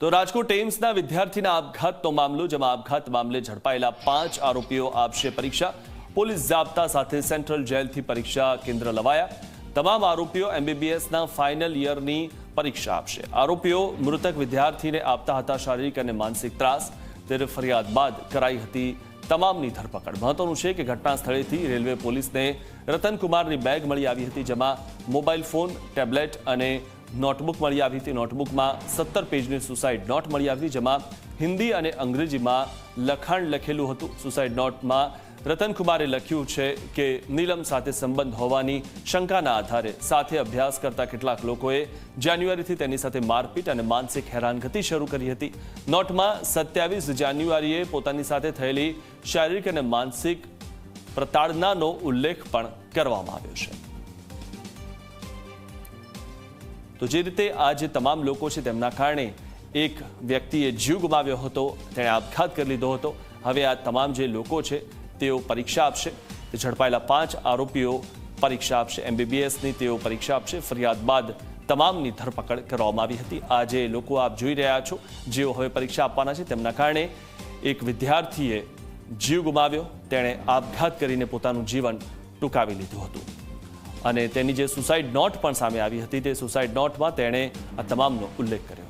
તો રાજકોટ એમ્સના વિદ્યાર્થીના આપઘાતનો મામલો, જેમાં આપઘાત મામલે ઝડપાયેલા 5 આરોપીઓ આપશે પરીક્ષા। પોલીસ જાપ્તા સાથે સેન્ટ્રલ જેલથી પરીક્ષા કેન્દ્ર લવાયા। તમામ આરોપીઓ MBBSના ફાઇનલ યરની પરીક્ષા આપશે। આરોપીઓ મૃતક વિદ્યાર્થીને આપતા હતા શારીરિક અને માનસિક ત્રાસ, ત્યારે ફરિયાદ બાદ કરાઈ હતી તમામની ધરપકડ। મહત્વનું છે કે ઘટના સ્થળેથી રેલવે પોલીસને રતનકુમારની બેગ મળી આવી હતી, જેમાં મોબાઈલ ફોન, ટેબ્લેટ અને નોટબુક મળી આવી હતી। નોટબુકમાં 17 પેજની સુસાઇડ નોટ મળી આવી, જેમાં હિન્દી અને અંગ્રેજીમાં લખાણ લખેલું હતું। સુસાઇડ નોટમાં રતનકુમારે લખ્યું છે કે નીલમ સાથે સંબંધ હોવાની શંકાના આધારે સાથે અભ્યાસ કરતા કેટલાક લોકોએ જાન્યુઆરીથી તેની સાથે મારપીટ અને માનસિક હેરાનગતિ શરૂ કરી હતી। નોટમાં 27 જાન્યુઆરીએ પોતાની સાથે થયેલી શારીરિક અને માનસિક પ્રતાડનાનો ઉલ્લેખ પણ કરવામાં આવ્યો છે। તો જે રીતે આ જે તમામ લોકો છે તેમના કારણે એક વ્યક્તિએ જીવ ગુમાવ્યો હતો, તેણે આપઘાત કરી લીધો હતો। હવે આ તમામ જે લોકો છે તેઓ પરીક્ષા આપશે। ઝડપાયેલા 5 આરોપીઓ પરીક્ષા આપશે, MBBSની તેઓ પરીક્ષા આપશે। ફરિયાદ બાદ તમામની ધરપકડ કરવામાં આવી હતી। આ જે લોકો આપ જોઈ રહ્યા છો, જેઓ હવે પરીક્ષા આપવાના છે, તેમના કારણે એક વિદ્યાર્થીએ જીવ ગુમાવ્યો, તેણે આપઘાત કરીને પોતાનું જીવન ટૂંકાવી લીધું હતું અને તેની જે સુસાઇડ નોટ પણ સામે આવી હતી, તે સુસાઇડ નોટમાં તેણે આ તમામનો ઉલ્લેખ કર્યો।